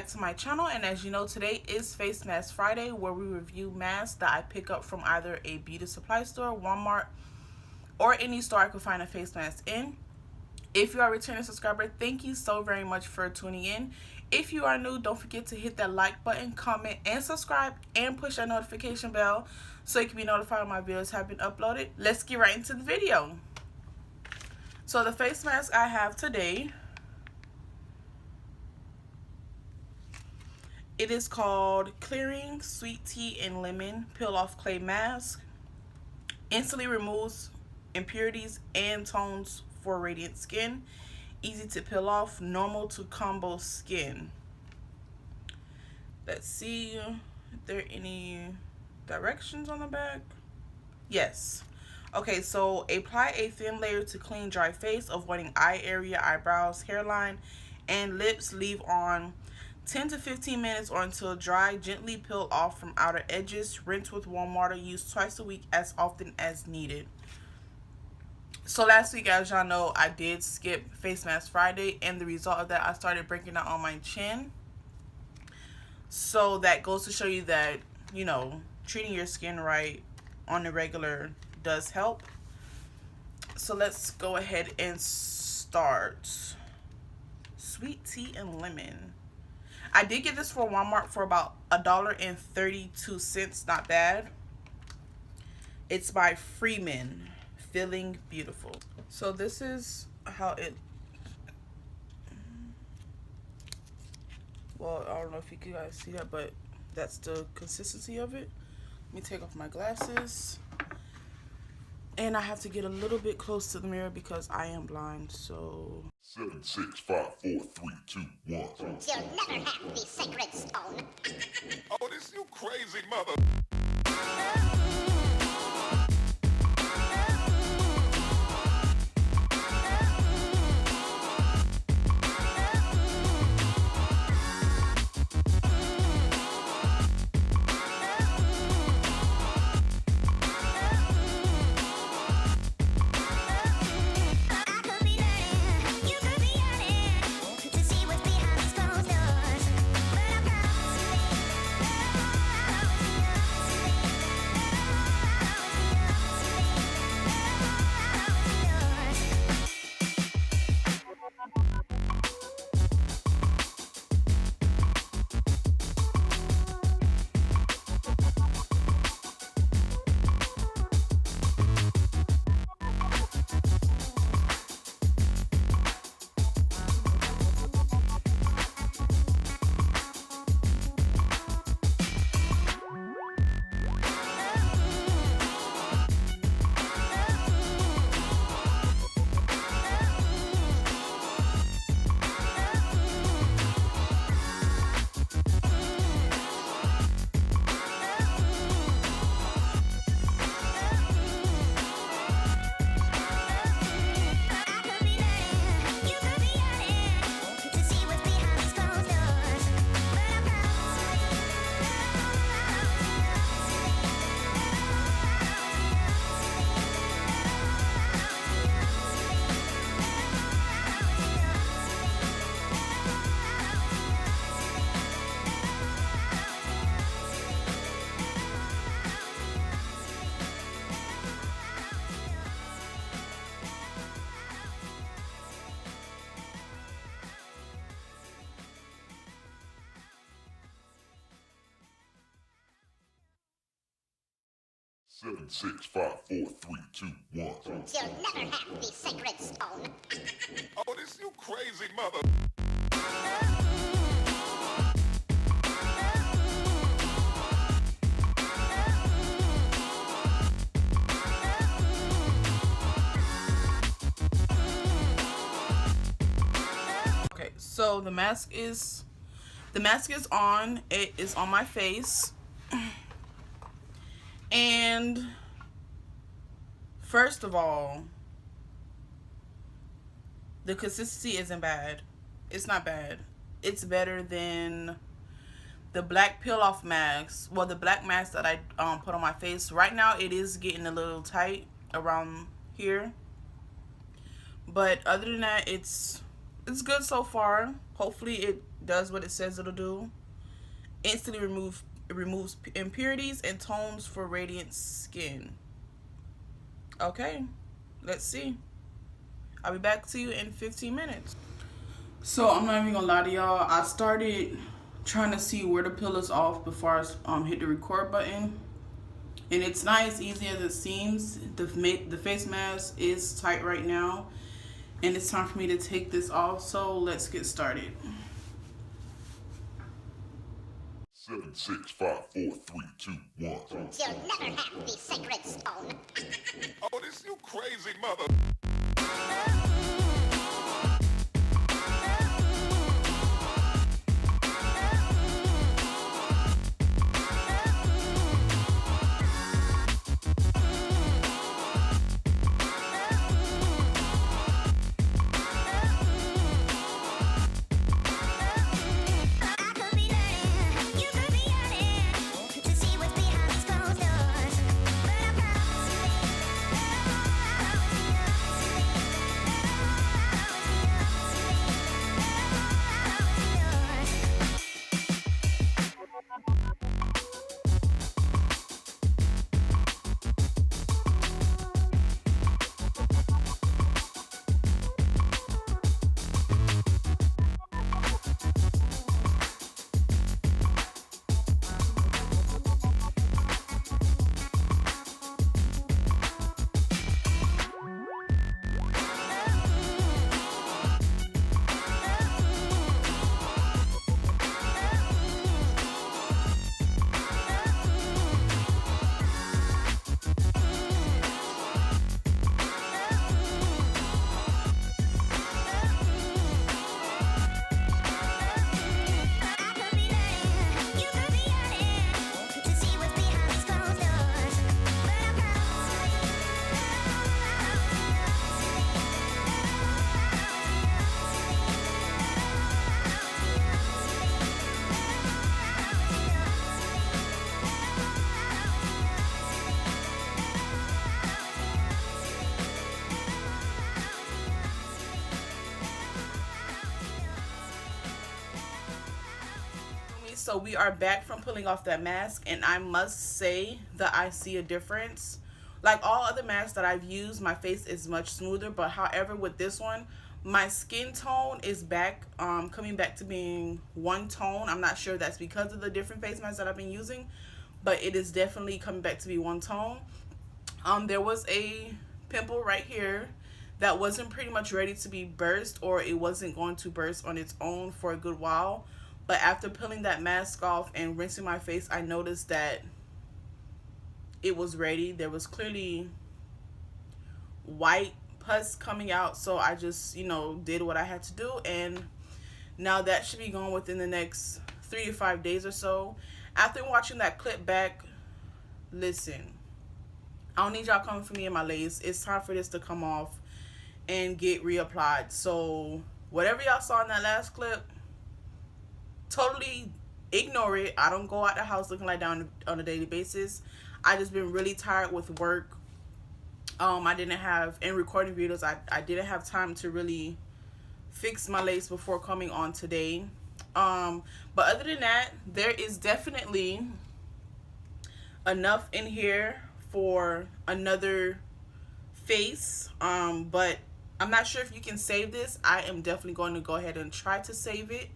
back to my channel, and as you know, today is Face Mask Friday, where we review masks that I pick up from either a beauty supply store, Walmart, or any store I could find a face mask in. If you are a returning subscriber, thank you so very much for tuning in. If you are new, don't forget to hit that like button, comment, and subscribe, and push that notification bell so you can be notified when my videos have been uploaded. Let's get right into the video. So the face mask I have today, it is called Clearing Sweet Tea and Lemon Peel Off Clay Mask. Instantly removes impurities and tones for radiant skin. Easy to peel off, normal to combo skin. Let's see if there are any directions on the back. Yes. Okay, so apply a thin layer to clean dry face, avoiding eye area, eyebrows, hairline, and lips. Leave on 10 to 15 minutes or until dry. Gently peel off from outer edges. Rinse with warm water. Use twice a week as often as needed. So last week, as y'all know, I did skip Face Mask Friday, and the result of that, I started breaking out on my chin. So that goes to show you that, you know, treating your skin right on the regular does help. So let's go ahead and start. Sweet tea and lemon. I did get this for Walmart for about $1.32. Not bad. It's by Freeman. Feeling Beautiful. So this is how it, well, I don't know if you guys see that, but that's the consistency of it. Let me take off my glasses, and I have to get a little bit close to the mirror because I am blind. So 7, 6, 5, 4, 3, 2, 1. You'll never have the sacred stone. Oh, this you crazy mother. Seven, 6, 5, 4, 3, 2, 1. You'll never have the sacred stone. Oh, this you crazy mother. okay, so the mask is on. It is on my face. And first of all, the consistency isn't bad. It's not bad. It's better than the black peel off mask. Well, the black mask that I put on my face. Right now it is getting a little tight around here. But other than that, it's It's good so far. Hopefully it does what it says it'll do. Instantly removes impurities and tones for radiant skin. Okay, let's see. I'll be back to you in 15 minutes. So I'm not even gonna lie to y'all. I started trying to see where to peel this off before I hit the record button. And it's not as easy as it seems. The face mask is tight right now. And it's time for me to take this off. So let's get started. 7, 6, 5, 4, 3, 2, 1. You'll never have the sacred stone. Oh, this you crazy mother. So we are back from pulling off that mask, and I must say that I see a difference. Like all other masks that I've used, my face is much smoother, but however with this one, my skin tone is back, coming back to being one tone. I'm not sure if that's because of the different face masks that I've been using, but it is definitely coming back to be one tone. There was a pimple right here that wasn't pretty much ready to be burst, or it wasn't going to burst on its own for a good while. But after peeling that mask off and rinsing my face, I noticed that it was ready. There was clearly white pus coming out, so I just, did what I had to do, and now that should be gone within the next 3 to 5 days or so. After watching that clip back, listen, I don't need y'all coming for me and my lace. It's time for this to come off and get reapplied. So whatever y'all saw in that last clip, totally ignore it. I don't go out the house looking like that on a daily basis. I just been really tired with work. I didn't have, in recording videos, I didn't have time to really fix my lace before coming on today. But other than that, there is definitely enough in here for another face. But I'm not sure if you can save this. I am definitely going to go ahead and try to save it,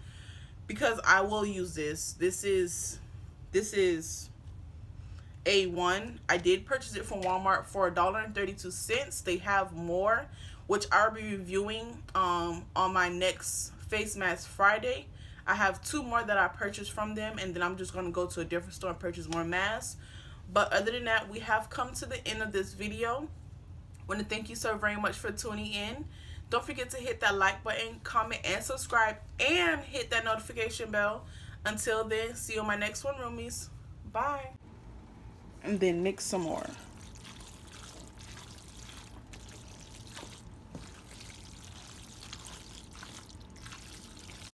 because I will use this. This is A1. I did purchase it from Walmart for $1.32. They have more, which I'll be reviewing on my next face mask Friday. I have 2 more that I purchased from them, and then I'm just going to go to a different store and purchase more masks. But other than that, we have come to the end of this video. I want to thank you so very much for tuning in. Don't forget to hit that like button, comment, and subscribe, and hit that notification bell. Until then, see you on my next one, roomies. Bye. And then mix some more.